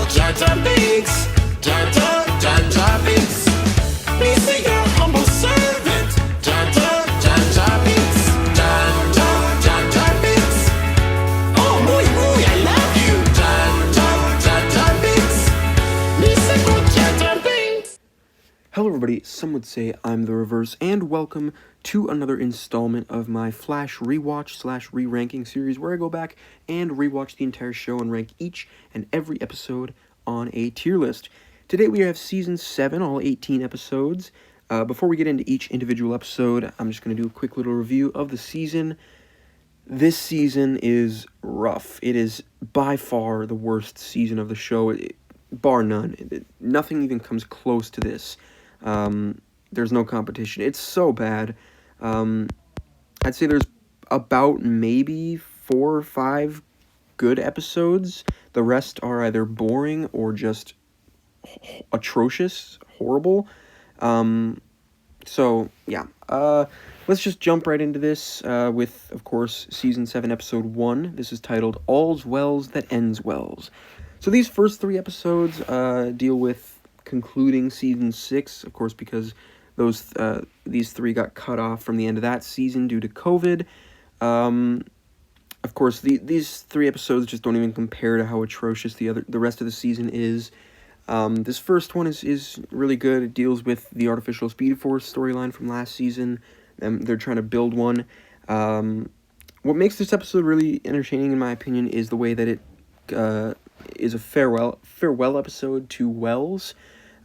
Jaja Binks, Jaja Binks. Me say your humble servant, Jaja Binks, Jaja Binks. Oh, muy, I love you, Jaja Binks. Me say go Jaja Binks. Hello everybody, some would say I'm the reverse, and welcome to another installment of my Flash rewatch / re-ranking series where I go back and rewatch the entire show and rank each and every episode on a tier list. Today we have Season 7, all 18 episodes. Before we get into each individual episode, I'm just going to do a quick little review of the season. This season is rough. It is by far the worst season of the show, bar none. Nothing even comes close to this. There's no competition. It's so bad. I'd say there's about maybe 4 or 5 good episodes. The rest are either boring or just atrocious, horrible. So, yeah. Let's just jump right into this with, of course, Season 7, Episode 1. This is titled All's Wells That Ends Wells. So these first 3 episodes deal with concluding Season 6, of course, because these 3 got cut off from the end of that season due to COVID. Of course, these 3 episodes just don't even compare to how atrocious the rest of the season is. This first one is really good. It deals with the Artificial Speed Force storyline from last season. They're trying to build one. What makes this episode really entertaining, in my opinion, is the way that it is a farewell episode to Wells.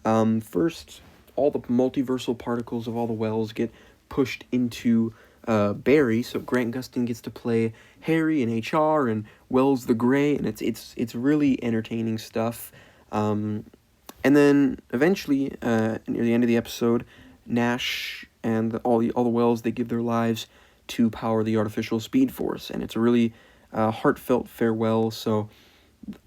First, all the multiversal particles of all the Wells get pushed into Barry, so Grant Gustin gets to play Harry in HR and Wells the Gray, and it's really entertaining stuff. And then eventually, near the end of the episode, Nash and all the Wells, they give their lives to power the Artificial Speed Force, and it's a really heartfelt farewell. So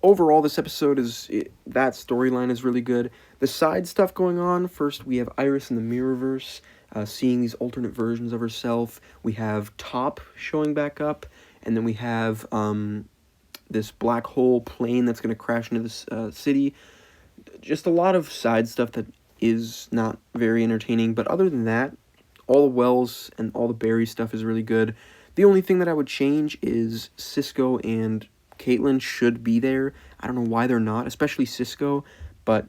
overall, this episode that storyline is really good. The side stuff going on, first we have Iris in the Mirrorverse, seeing these alternate versions of herself. We have Top showing back up, and then we have this black hole plane that's going to crash into this city. Just a lot of side stuff that is not very entertaining, but other than that, all the Wells and all the Barry stuff is really good. The only thing that I would change is Cisco and Caitlin should be there. I don't know why they're not, especially Cisco, but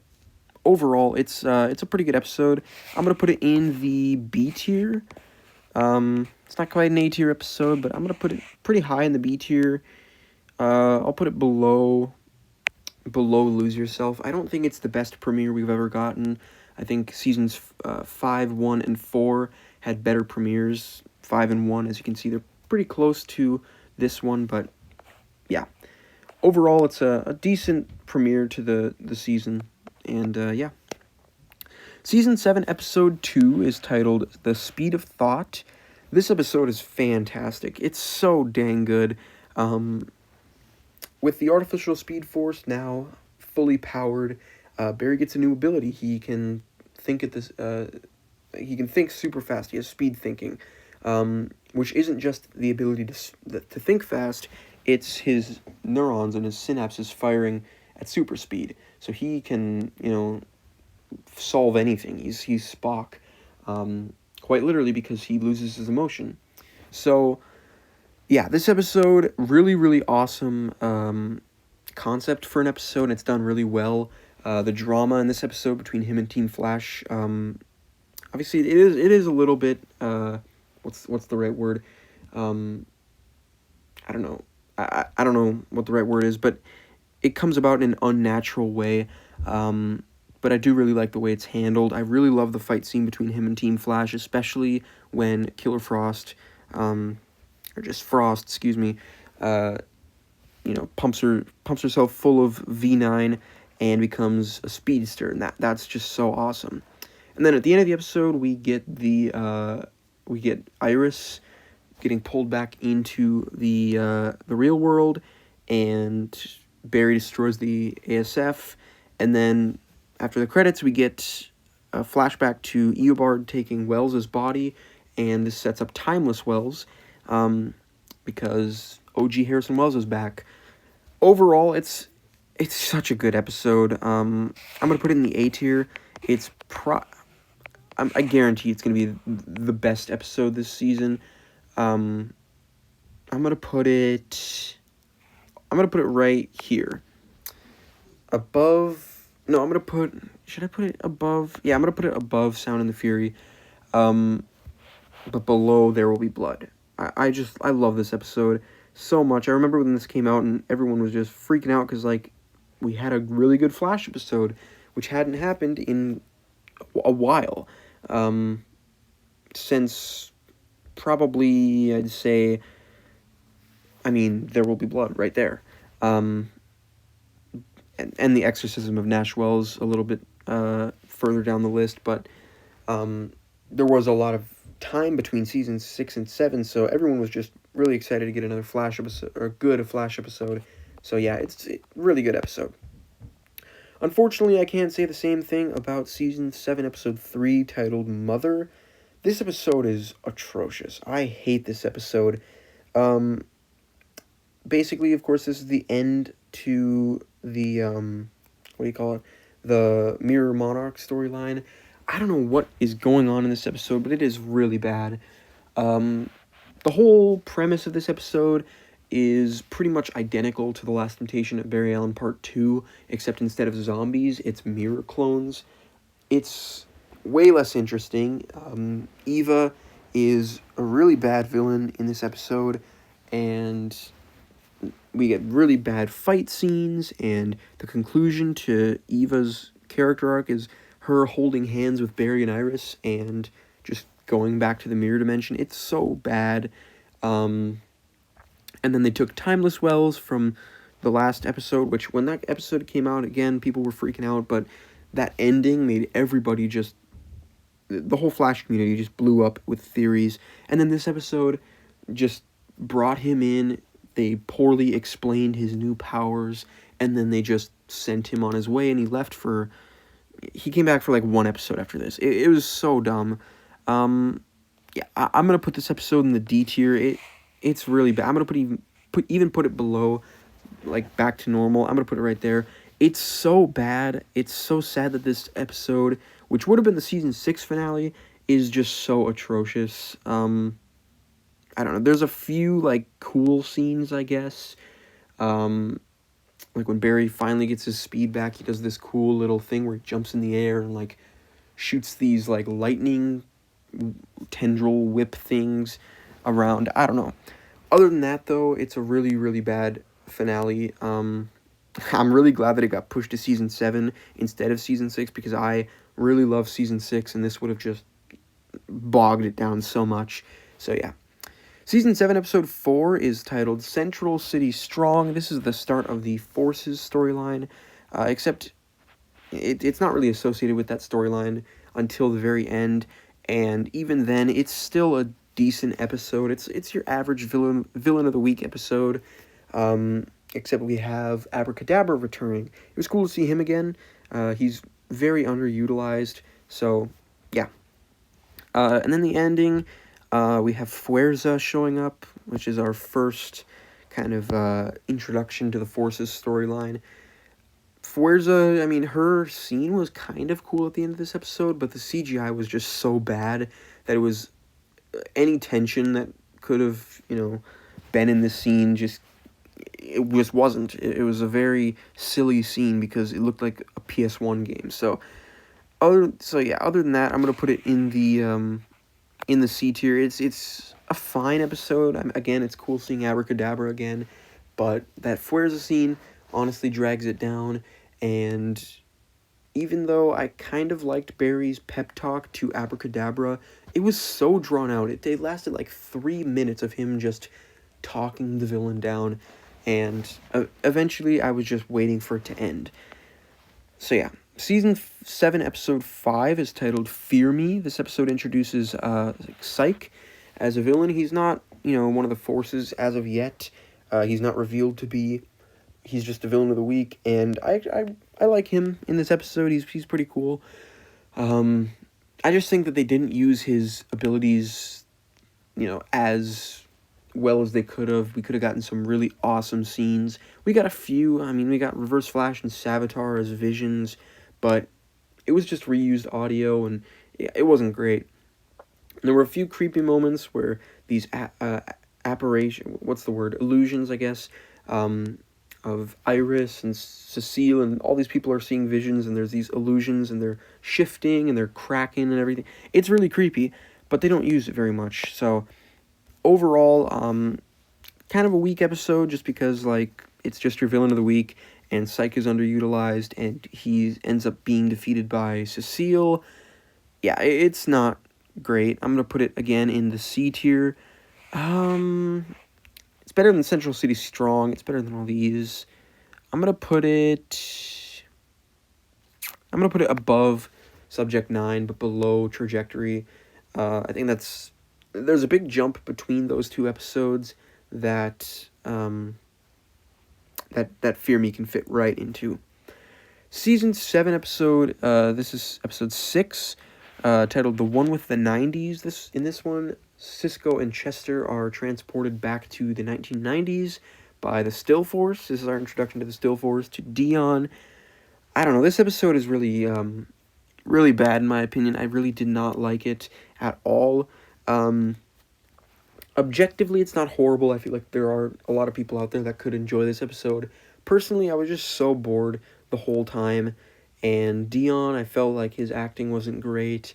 overall, it's a pretty good episode. I'm going to put it in the B tier. It's not quite an A tier episode, but I'm going to put it pretty high in the B tier. I'll put it below Lose Yourself. I don't think it's the best premiere we've ever gotten. I think seasons 5, 1, and 4 had better premieres. 5 and 1, as you can see, they're pretty close to this one, but yeah. Overall, it's a decent premiere to the season, and yeah. Season 7, Episode 2 is titled The Speed of Thought. This episode is fantastic. It's so dang good. With the Artificial Speed Force now fully powered, Barry gets a new ability. He can think he can think super fast. He has speed thinking, which isn't just the ability to think fast. It's his neurons and his synapses firing at super speed. So he can, solve anything. He's Spock, quite literally, because he loses his emotion. So yeah, this episode, really, really awesome concept for an episode, and it's done really well. The drama in this episode between him and Team Flash, obviously it is a little bit, what's the right word? I don't know. I don't know what the right word is, but it comes about in an unnatural way. But I do really like the way it's handled. I really love the fight scene between him and Team Flash, especially when Killer Frost, or just Frost, excuse me, pumps herself full of V9 and becomes a speedster, and that's just so awesome. And then at the end of the episode, we get Iris getting pulled back into the real world, and Barry destroys the ASF, and then after the credits, we get a flashback to Eobard taking Wells' body, and this sets up Timeless Wells, because OG Harrison Wells is back. Overall, it's It's such a good episode. I'm gonna put it in the A tier. It's I guarantee it's gonna be the best episode this season. Um, I'm gonna put it. I'm gonna put it right here. Above. No, I'm gonna put. Should I put it above? Yeah, I'm gonna put it above Sound and the Fury. But below There Will Be Blood. I love this episode so much. I remember when this came out and everyone was just freaking out because, like, we had a really good Flash episode, which hadn't happened in a while. Since probably, I'd say, I mean, There Will Be Blood right there. And The Exorcism of Nash Wells a little bit further down the list, but there was a lot of time between seasons 6 and 7, so everyone was just really excited to get another Flash episode, or a good Flash episode. So yeah, it's a really good episode. Unfortunately, I can't say the same thing about season 7, episode 3, titled Mother. This episode is atrocious. I hate this episode. Basically, of course, this is the end to the, what do you call it? The Mirror Monarch storyline. I don't know what is going on in this episode, but it is really bad. The whole premise of this episode is pretty much identical to The Last Temptation of Barry Allen Part 2, except instead of zombies, it's mirror clones. It's way less interesting. Eva is a really bad villain in this episode, and we get really bad fight scenes, and the conclusion to Eva's character arc is her holding hands with Barry and Iris and just going back to the mirror dimension. It's so bad. And then they took Timeless Wells from the last episode, which when that episode came out, again, people were freaking out, but that ending made everybody just, the whole Flash community just blew up with theories. And then this episode just brought him in. They poorly explained his new powers, and then they just sent him on his way, and he came back for like one episode after this. It was so dumb. I'm gonna put this episode in the D tier. It's really bad. I'm gonna put it below, like, back to normal. I'm gonna put it right there. It's so bad. It's so sad that this episode, which would have been the season 6 finale, is just so atrocious. I don't know. There's a few, like, cool scenes, I guess. Like when Barry finally gets his speed back, he does this cool little thing where he jumps in the air and, like, shoots these, like, lightning tendril whip things around. I don't know. Other than that, though, it's a really, really bad finale. I'm really glad that it got pushed to season 7 instead of season 6, because I really love season 6, and this would have just bogged it down so much. So, yeah. Season 7, episode 4 is titled Central City Strong. This is the start of the Forces storyline, except it's not really associated with that storyline until the very end, and even then, it's still a decent episode. It's your average villain of the week episode, except we have Abracadabra returning. It was cool to see him again. He's very underutilized, so yeah. And then the ending, we have Fuerza showing up, which is our first kind of introduction to the Forces storyline. Fuerza, I mean, her scene was kind of cool at the end of this episode, but the CGI was just so bad that it was any tension that could have, been in this scene it just wasn't. It was a very silly scene because it looked like a PS1 game. So other than that, I'm gonna put it in the C tier. It's a fine episode. Again, it's cool seeing Abracadabra again, but that Fuerza scene honestly drags it down. And even though I kind of liked Barry's pep talk to Abracadabra, it was so drawn out. It lasted like 3 minutes of him just talking the villain down, and eventually I was just waiting for it to end. So yeah, season 7, episode 5 is titled Fear Me. This episode introduces Psyche as a villain. He's not, one of the Forces as of yet. He's not revealed to be. He's just a villain of the week, and I like him in this episode. He's pretty cool. I just think that they didn't use his abilities, as well as they could have. We could have gotten some really awesome scenes. We got a few. I mean, we got Reverse Flash and Savitar as visions, but it was just reused audio, and it wasn't great. And there were a few creepy moments where these illusions, I guess, of Iris and Cecile, and all these people are seeing visions, and there's these illusions, and they're shifting, and they're cracking, and everything. It's really creepy, but they don't use it very much. So overall, kind of a weak episode, just because, like, it's just your villain of the week, and Psyche is underutilized, and he ends up being defeated by Cecile. Yeah, it's not great. I'm going to put it, again, in the C tier. It's better than Central City Strong. It's better than all these. I'm going to put it above Subject 9, but below Trajectory. I think there's a big jump between those two episodes that Fear Me can fit right into. Season 7 episode, this is episode 6, titled The One with the 90s. In this one, Cisco and Chester are transported back to the 1990s by the Still Force. This is our introduction to the Still Force, to Dion. I don't know, this episode is really, really bad in my opinion. I really did not like it at all. Objectively, it's not horrible. I feel like there are a lot of people out there that could enjoy this episode. Personally, I was just so bored the whole time, and Dion, I felt like his acting wasn't great.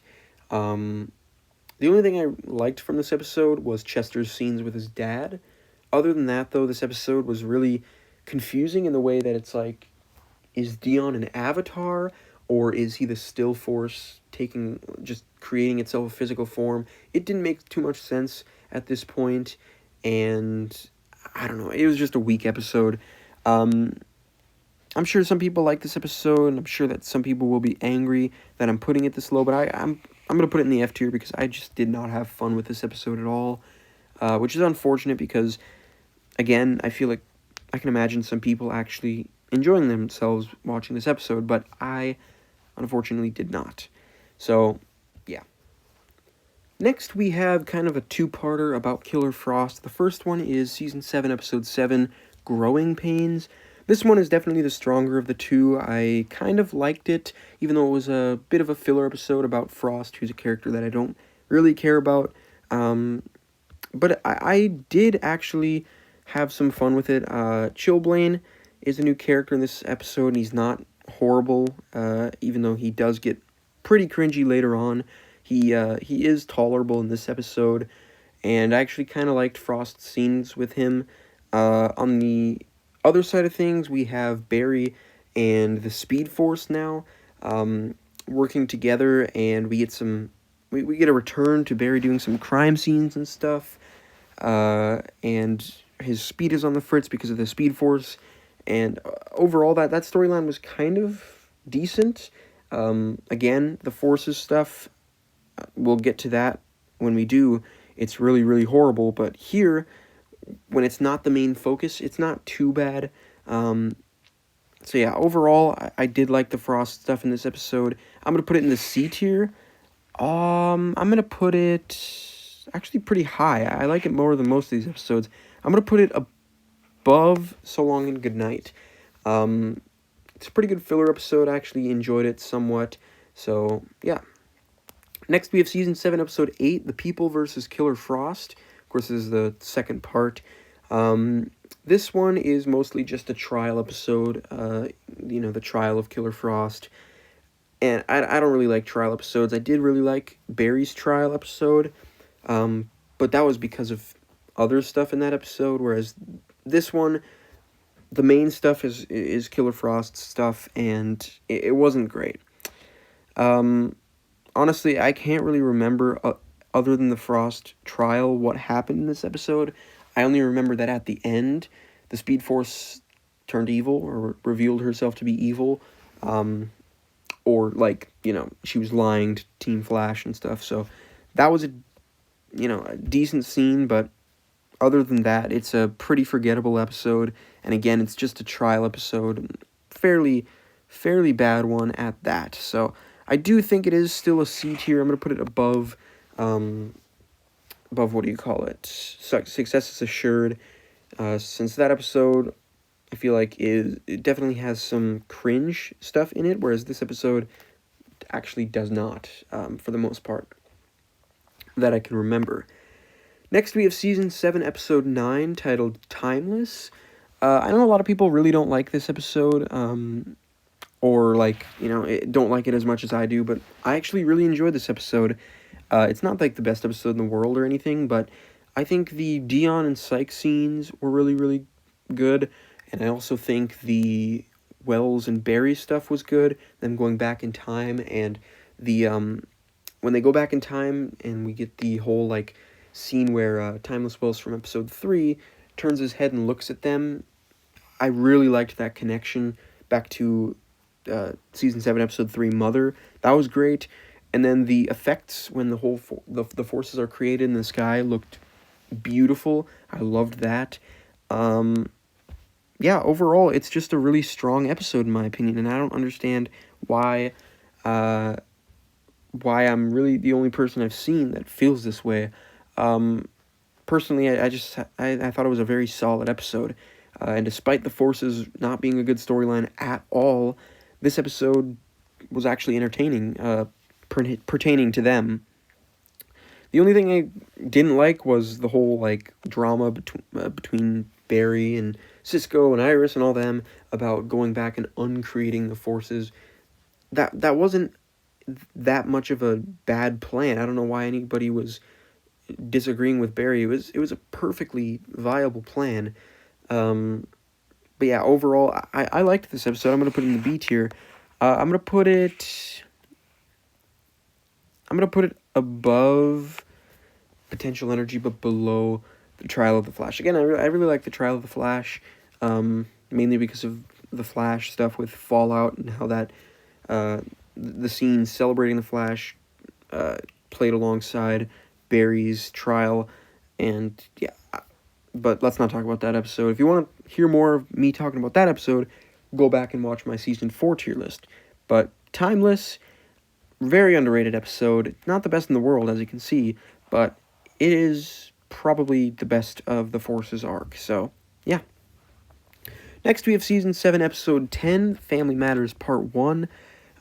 The only thing I liked from this episode was Chester's scenes with his dad. Other than that, though, this episode was really confusing in the way that it's like, is Dion an avatar, or is he the Still Force just creating itself a physical form? It didn't make too much sense at this point, and I don't know, it was just a weak episode. I'm sure some people like this episode, and I'm sure that some people will be angry that I'm putting it this low, but I'm going to put it in the F tier because I just did not have fun with this episode at all, which is unfortunate because, again, I feel like I can imagine some people actually enjoying themselves watching this episode, but I unfortunately did not. So, yeah. Next, we have kind of a two-parter about Killer Frost. The first one is Season 7, Episode 7, Growing Pains. This one is definitely the stronger of the two. I kind of liked it, even though it was a bit of a filler episode about Frost, who's a character that I don't really care about. But I did actually have some fun with it. Chillblain is a new character in this episode, and he's not horrible, even though he does get pretty cringy later on. He is tolerable in this episode, and I actually kind of liked Frost's scenes with him. On the other side of things, we have Barry and the Speed Force now working together, and we get a return to Barry doing some crime scenes and stuff, and his speed is on the fritz because of the Speed Force, and overall that storyline was kind of decent. Again, the Forces stuff, we'll get to that when we do. It's really, really horrible, but here, when it's not the main focus, it's not too bad. So yeah, overall, I did like the Frost stuff in this episode. I'm going to put it in the C tier. I'm going to put it actually pretty high. I like it more than most of these episodes. I'm going to put it above So Long and Goodnight. It's a pretty good filler episode. I actually enjoyed it somewhat. So, yeah. Next, we have Season 7, Episode 8, The People vs. Killer Frost. Of course, this is the second part. This one is mostly just a trial episode, the trial of Killer Frost. And I don't really like trial episodes. I did really like Barry's trial episode, but that was because of other stuff in that episode, whereas this one, the main stuff is Killer Frost's stuff, and it wasn't great. Honestly, I can't really remember, other than the Frost trial, what happened in this episode. I only remember that at the end, the Speed Force turned evil, or revealed herself to be evil, or, she was lying to Team Flash and stuff, so that was a decent scene, but other than that, it's a pretty forgettable episode, and again, it's just a trial episode, fairly bad one at that, so I do think it is still a C tier. I'm going to put it above above, what do you call it? Success is assured. Since that episode, I feel like it definitely has some cringe stuff in it, whereas this episode actually does not, for the most part, that I can remember. Next, we have Season 7, Episode 9, titled Timeless. I know a lot of people really don't like this episode, or, like, don't like it as much as I do, but I actually really enjoyed this episode. It's not, like, the best episode in the world or anything, but I think the Dion and Psyche scenes were really, really good, and I also think the Wells and Barry stuff was good, them going back in time, and the, when they go back in time, and we get the whole, like, scene where Timeless Wells from episode 3 turns his head and looks at them. I really liked that connection back to season 7 episode 3 Mother. That was great. And then the effects when the whole the forces are created in the sky looked beautiful. I loved that. Yeah, overall it's just a really strong episode in my opinion, and I don't understand why I'm really the only person I've seen that feels this way. Personally, I thought it was a very solid episode. And despite the Forces not being a good storyline at all, this episode was actually entertaining, pertaining to them. The only thing I didn't like was the whole, like, drama between Barry and Cisco and Iris and all them about going back and uncreating the Forces. That wasn't that much of a bad plan. I don't know why anybody was disagreeing with Barry. It was a perfectly viable plan. But yeah, overall, I liked this episode. I'm going to put it in the B tier. I'm going to put it above Potential Energy, but below the Trial of the Flash. Again, I really like the Trial of the Flash, mainly because of the Flash stuff with Fallout and how that, the scene celebrating the Flash, played alongside Barry's trial, and yeah, but let's not talk about that episode. If you want to hear more of me talking about that episode, go back and watch my Season 4 tier list. But Timeless, very underrated episode. Not the best in the world, as you can see, but it is probably the best of the Forces arc, so yeah. Next, we have Season 7, Episode 10, Family Matters Part 1.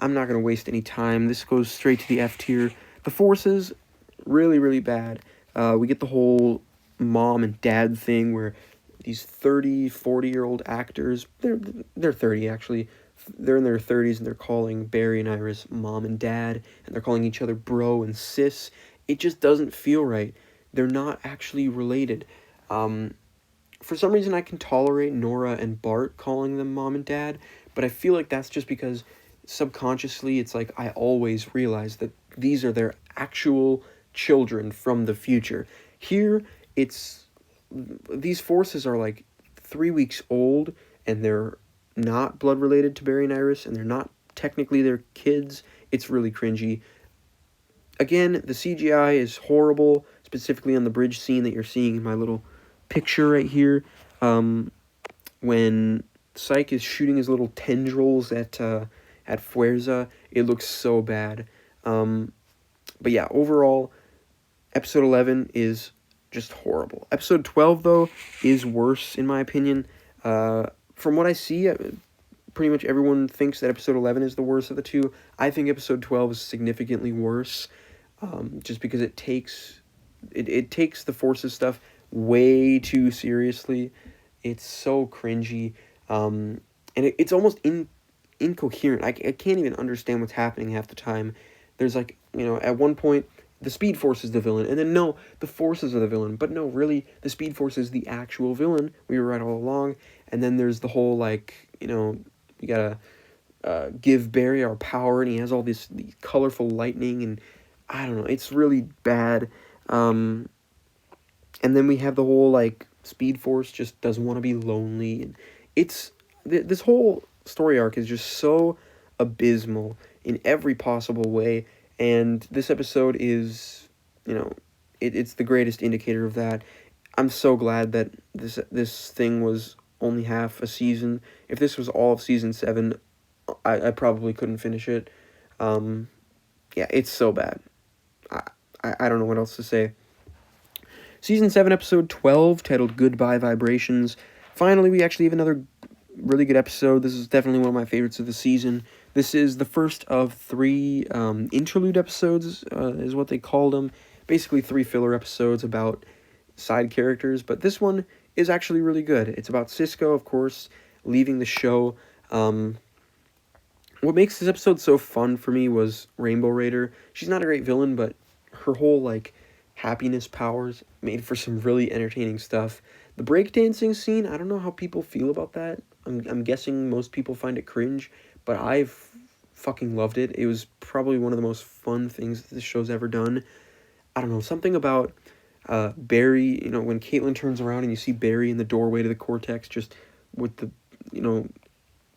I'm not going to waste any time. This goes straight to the F tier. The Forces, really, really bad. We get the whole mom and dad thing where these 30, 40-year-old actors, they're 30 actually, they're in their 30s and they're calling Barry and Iris mom and dad, and they're calling each other bro and sis. It just doesn't feel right. They're not actually related. For some reason I can tolerate Nora and Bart calling them mom and dad, but I feel like that's just because subconsciously it's like I always realize that these are their actual children from the future. Here, these Forces are like 3 weeks old, and they're not blood related to Barry and Iris, and they're not technically their kids. It's really cringy. Again, the CGI is horrible, specifically on the bridge scene that you're seeing in my little picture right here. When Psyche is shooting his little tendrils at Fuerza, it looks so bad. But yeah, overall, Episode 11 is just horrible. Episode 12, though, is worse, in my opinion. From what I see, pretty much everyone thinks that Episode 11 is the worst of the two. I think Episode 12 is significantly worse, just because it takes the Forces stuff way too seriously. It's so cringy, and it's almost incoherent. I can't even understand what's happening half the time. There's like, at one point, the Speed Force is the villain, and then no, the Forces are the villain, but no, really, the Speed Force is the actual villain. We were right all along. And then there's the whole, like, we gotta give Barry our power, and he has all these colorful lightning, and I don't know, it's really bad. And then we have the whole, like, Speed Force just doesn't want to be lonely, and it's, this whole story arc is just so abysmal in every possible way. And this episode is, it's the greatest indicator of that. I'm so glad that this thing was only half a season. If this was all of Season 7, I probably couldn't finish it. Yeah, it's so bad. I don't know what else to say. Season 7, episode 12, titled Goodbye Vibrations. Finally, we actually have another really good episode. This is definitely one of my favorites of the season. This is the first of 3 interlude episodes, is what they called them. Basically 3 filler episodes about side characters, but this one is actually really good. It's about Cisco, of course, leaving the show. What makes this episode so fun for me was Rainbow Raider. She's not a great villain, but her whole, like, happiness powers made for some really entertaining stuff. The breakdancing scene, I don't know how people feel about that. I'm guessing most people find it cringe, but I've fucking loved it. It was probably one of the most fun things that this show's ever done. I don't know, something about Barry, when Caitlin turns around and you see Barry in the doorway to the Cortex just with the,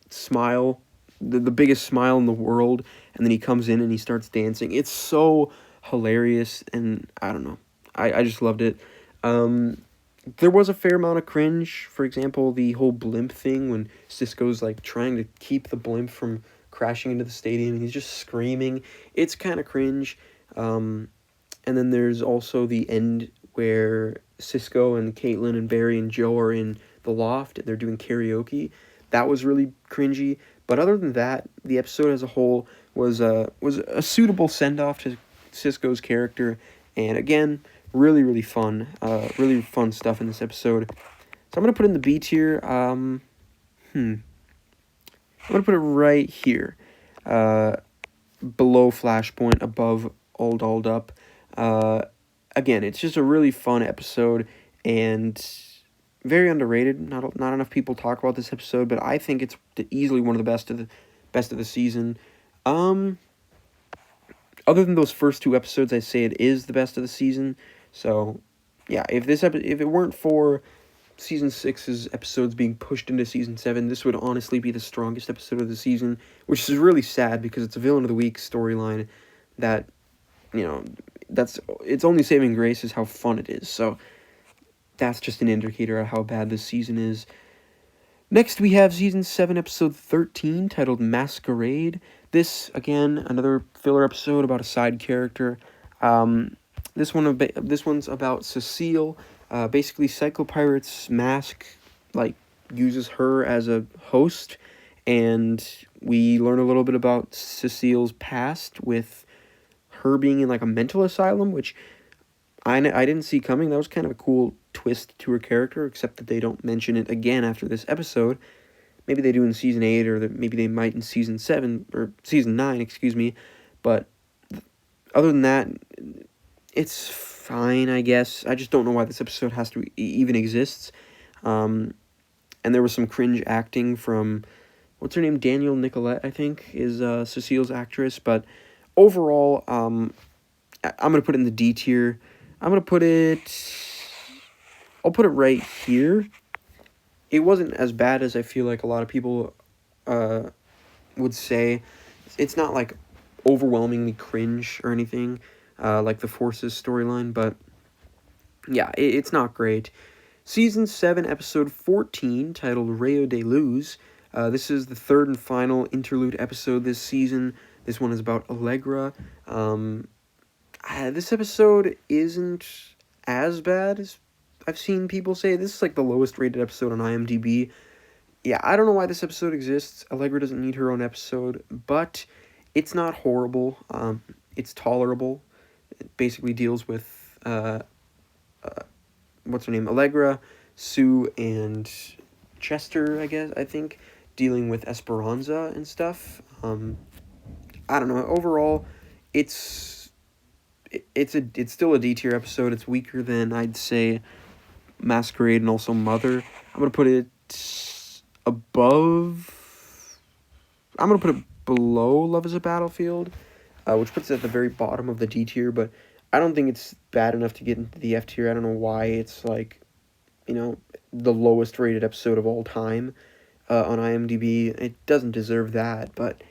smile, the biggest smile in the world, and then he comes in and he starts dancing. It's so hilarious, and I don't know. I just loved it. There was a fair amount of cringe. For example, the whole blimp thing when Cisco's like trying to keep the blimp from crashing into the stadium and he's just screaming. It's kind of cringe. And then there's also the end where Cisco and Caitlin and Barry and Joe are in the loft and they're doing karaoke. That was really cringy. But other than that, the episode as a whole was a suitable send-off to Cisco's character. And again, really, really fun. Really fun stuff in this episode. So I'm going to put it in the B tier. I'm going to put it right here. Below Flashpoint, above All Dolled Up. Again, it's just a really fun episode and very underrated. Not enough people talk about this episode, but I think it's easily one of the best of the season. Other than those first 2 episodes, I say it is the best of the season. So, yeah, if it weren't for season 6's episodes being pushed into season 7, this would honestly be the strongest episode of the season, which is really sad because it's a villain of the week storyline that, its only saving grace is how fun it is. So that's just an indicator of how bad this season is. Next, we have season 7, episode 13, titled Masquerade. This, again, another filler episode about a side character. This one's about Cecile. Basically, Psycho Pirate's mask, uses her as a host, and we learn a little bit about Cecile's past with her being in, a mental asylum, which I didn't see coming. That was kind of a cool twist to her character, except that they don't mention it again after this episode. Maybe they do in season 8, or maybe they might in season 7, or season 9, excuse me. But other than that, it's fine, I guess. I just don't know why this episode has to even exists. And there was some cringe acting from, what's her name? Danielle Nicolette, I think, is Cecile's actress. But overall, I'm going to put it in the D tier. I'll put it right here. It wasn't as bad as I feel like a lot of people would say. It's not overwhelmingly cringe or anything like the Forces storyline, but yeah, it's not great. Season 7, episode 14, titled Rayo de Luz. This is the 3rd and final interlude episode this season. This one is about Allegra. This episode isn't as bad as I've seen people say. This is the lowest rated episode on IMDb. Yeah, I don't know why this episode exists. Allegra doesn't need her own episode, but it's not horrible. It's tolerable. It basically deals with, what's her name? Allegra, Sue, and Chester, I think, dealing with Esperanza and stuff. I don't know. Overall, it's still a D tier episode. It's weaker than, I'd say, Masquerade and also Mother. I'm going to put it above... I'm going to put it below Love is a Battlefield, which puts it at the very bottom of the D tier, but I don't think it's bad enough to get into the F tier. I don't know why it's, the lowest rated episode of all time on IMDb. It doesn't deserve that, but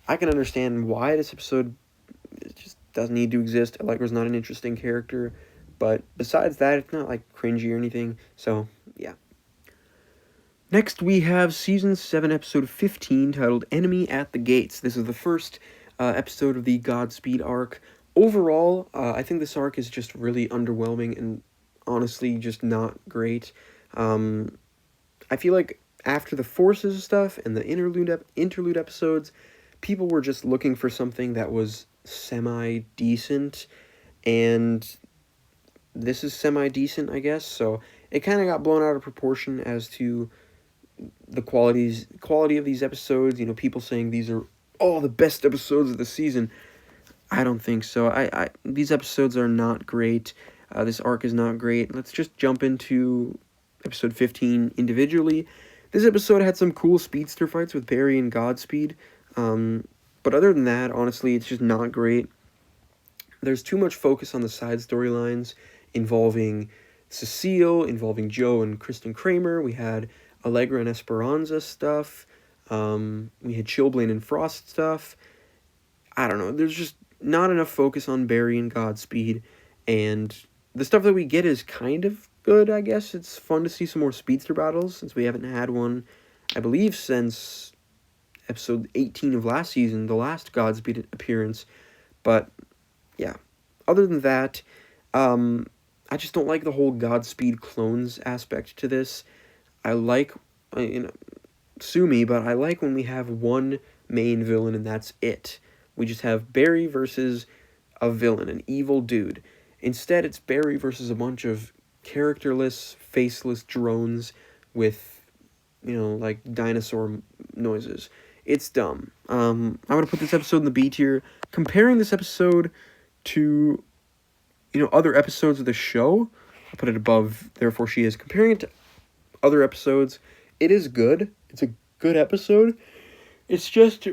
I can understand why this episode just doesn't need to exist. Allegra's not an interesting character, but besides that, it's not cringy or anything. So yeah. Next, we have season 7, episode 15, titled Enemy at the Gates. This is the first episode of the Godspeed arc. Overall, I think this arc is just really underwhelming and honestly just not great. I feel like after the Forces stuff and the interlude episodes, people were just looking for something that was semi-decent, and this is semi-decent, I guess, so it kind of got blown out of proportion as to the quality of these episodes. People saying these are all the best episodes of the season. I don't think so. These episodes are not great. This arc is not great. Let's just jump into episode 15 individually. This episode had some cool speedster fights with Barry and Godspeed. But other than that, honestly, it's just not great. There's too much focus on the side storylines involving Cecile, involving Joe and Kristen Kramer. We had Allegra and Esperanza stuff. We had Chilblain and Frost stuff. I don't know. There's just not enough focus on Barry and Godspeed. And the stuff that we get is kind of good, I guess. It's fun to see some more speedster battles, since we haven't had one, I believe, since episode 18 of last season, the last Godspeed appearance. But, yeah. Other than that, I just don't like the whole Godspeed clones aspect to this. I like, sue me, but I like when we have one main villain and that's it. We just have Barry versus a villain, an evil dude. Instead, it's Barry versus a bunch of characterless, faceless drones with, like dinosaur noises. It's dumb. I'm going to put this episode in the B tier. Comparing this episode to, other episodes of the show, I'll put it above Therefore She Is. Comparing it to other episodes, it is good. It's a good episode. It's just,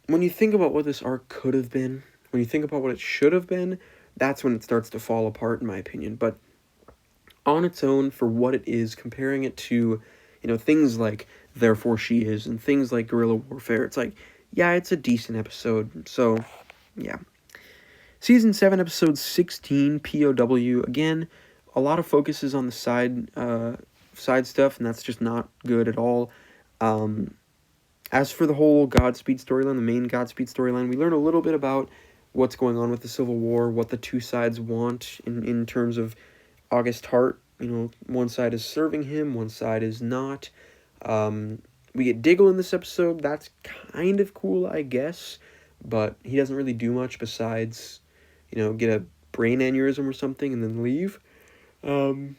when you think about what this arc could have been, when you think about what it should have been, that's when it starts to fall apart, in my opinion. But on its own, for what it is, comparing it to, things like Therefore She Is and things like Guerrilla Warfare, it's like, yeah, it's a decent episode. So, yeah. Season 7, episode 16, P.O.W. Again, a lot of focus is on the side stuff, and that's just not good at all. As for the whole Godspeed storyline, the main Godspeed storyline, we learn a little bit about what's going on with the Civil War, what the two sides want in terms of August Hart. One side is serving him, one side is not. We get Diggle in this episode. That's kind of cool, I guess, but he doesn't really do much besides, get a brain aneurysm or something and then leave. So,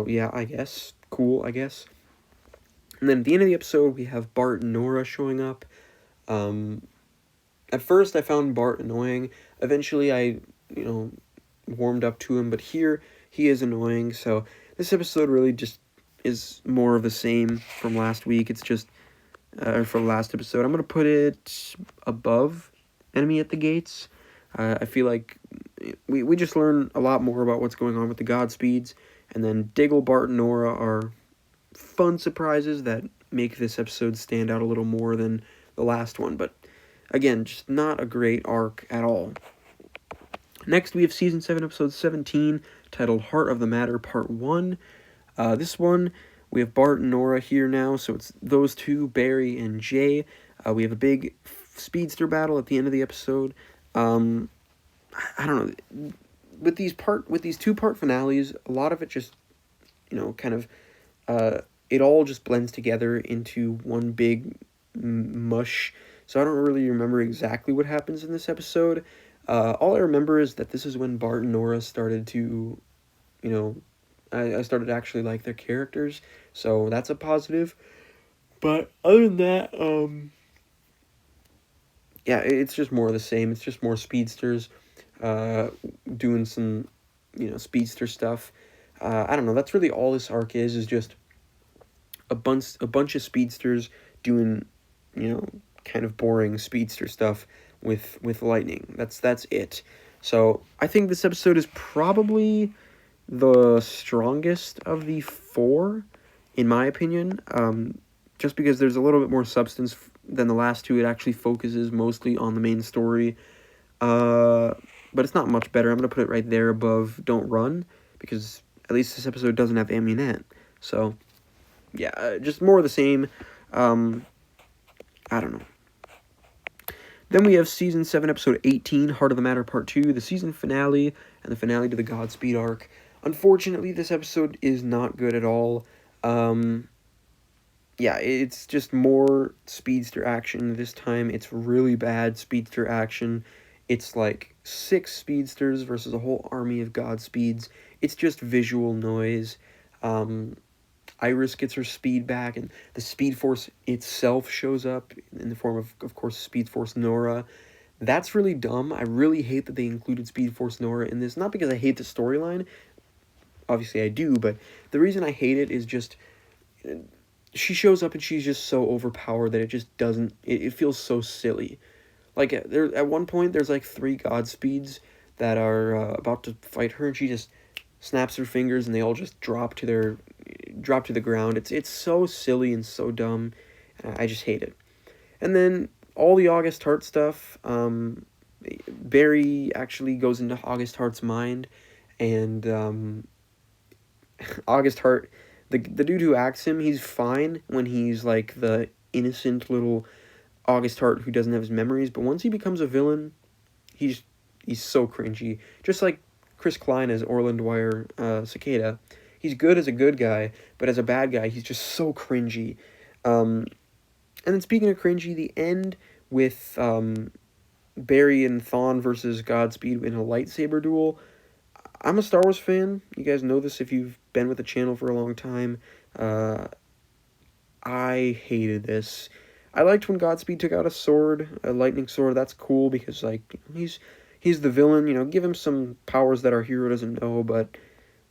yeah, I guess. Cool, I guess. And then at the end of the episode, we have Bart and Nora showing up. At first, I found Bart annoying. Eventually, I, warmed up to him. But here, he is annoying. So, this episode really just is more of the same from last week. It's just, from last episode. I'm going to put it above Enemy at the Gates. I feel like we just learn a lot more about what's going on with the Godspeeds. And then Diggle, Bart, and Nora are fun surprises that make this episode stand out a little more than the last one. But again, just not a great arc at all. Next, we have Season 7, Episode 17, titled Heart of the Matter, Part 1. This one, we have Bart and Nora here now, so it's those two, Barry and Jay. We have a big speedster battle at the end of the episode. I don't know. With these two-part finales, a lot of it just, kind of, it all just blends together into one big mush. So I don't really remember exactly what happens in this episode. All I remember is that this is when Bart and Nora started to, I started to actually like their characters. So that's a positive. But other than that, yeah, it's just more of the same. It's just more speedsters, doing some, speedster stuff. I don't know. That's really all this arc is just a bunch of speedsters doing, kind of boring speedster stuff with lightning. That's it. So I think this episode is probably the strongest of the four, in my opinion. Just because there's a little bit more substance than the last two. It actually focuses mostly on the main story. But it's not much better. I'm going to put it right there above Don't Run, because at least this episode doesn't have Amunet. So, yeah, just more of the same. I don't know. Then we have Season 7, Episode 18, Heart of the Matter, Part 2, the season finale. and the finale to the Godspeed arc. Unfortunately, this episode is not good at all. Yeah, it's just more speedster action. This time it's really bad speedster action. It's like 6 speedsters versus a whole army of Godspeeds. It's just visual noise. Iris gets her speed back, and the Speed Force itself shows up in the form of course, Speed Force Nora. That's really dumb. I really hate that they included Speed Force Nora in this. Not because I hate the storyline. Obviously I do, but the reason I hate it is just... she shows up and she's just so overpowered that it just doesn't... It feels so silly. Like, at one point, there's like 3 Godspeeds that are about to fight her, and she just snaps her fingers, and they all just drop to the ground. It's so silly and so dumb. I just hate it. And then all the August Heart stuff. Barry actually goes into August Heart's mind, and August Heart, the dude who acts him, he's fine when he's like the innocent little August Heart who doesn't have his memories, but once he becomes a villain, he's so cringy. Just like Chris Klein as Orland Dwyer Cicada. He's good as a good guy, but as a bad guy, he's just so cringy. And then speaking of cringy, the end with Barry and Thawne versus Godspeed in a lightsaber duel. I'm a Star Wars fan. You guys know this if you've been with the channel for a long time. I hated this. I liked when Godspeed took out a sword, a lightning sword. That's cool because, like, he's the villain. You know, give him some powers that our hero doesn't know. But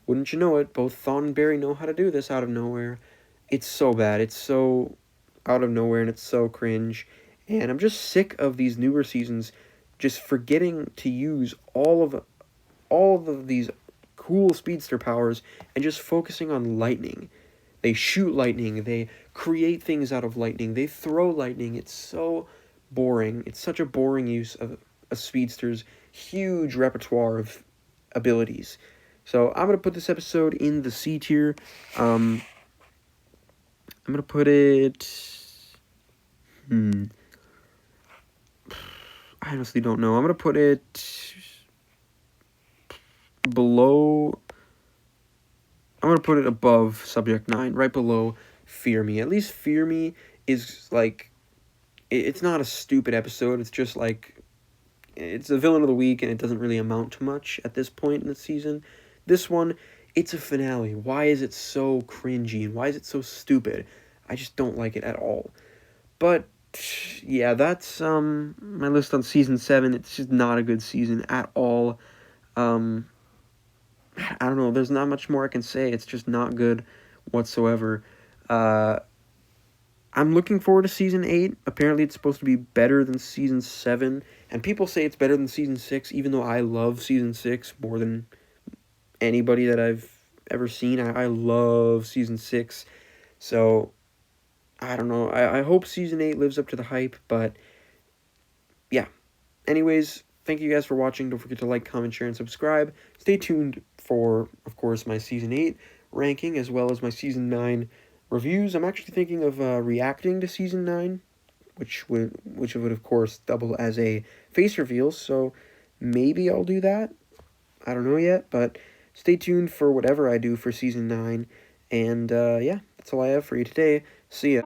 wouldn't you know it, both Thawne and Barry know how to do this out of nowhere. It's so bad. It's so out of nowhere, and it's so cringe. And I'm just sick of these newer seasons just forgetting to use all of these cool speedster powers and just focusing on lightning. They shoot lightning, they create things out of lightning, they throw lightning. It's so boring. It's such a boring use of a speedster's huge repertoire of abilities. So I'm going to put this episode in the C tier. I'm going to put it... I honestly don't know. I'm going to put it below... I'm going to put it above Subject 9, right below Fear Me. At least Fear Me is, like, it's not a stupid episode. It's just, like, it's a villain of the week, and it doesn't really amount to much at this point in the season. This one, it's a finale. Why is it so cringy, and why is it so stupid? I just don't like it at all. But, yeah, that's my list on Season 7. It's just not a good season at all. I don't know, there's not much more I can say. It's just not good whatsoever. I'm looking forward to Season 8. Apparently it's supposed to be better than Season 7. And people say it's better than Season 6, even though I love Season 6 more than anybody that I've ever seen. I love Season 6. So, I don't know. I hope Season 8 lives up to the hype, but yeah. Anyways, thank you guys for watching. Don't forget to like, comment, share, and subscribe. Stay tuned for, of course, my Season 8 ranking, as well as my Season 9 reviews. I'm actually thinking of reacting to Season 9, which would, of course, double as a face reveal, so maybe I'll do that. I don't know yet, but stay tuned for whatever I do for Season 9, and, yeah, that's all I have for you today. See ya.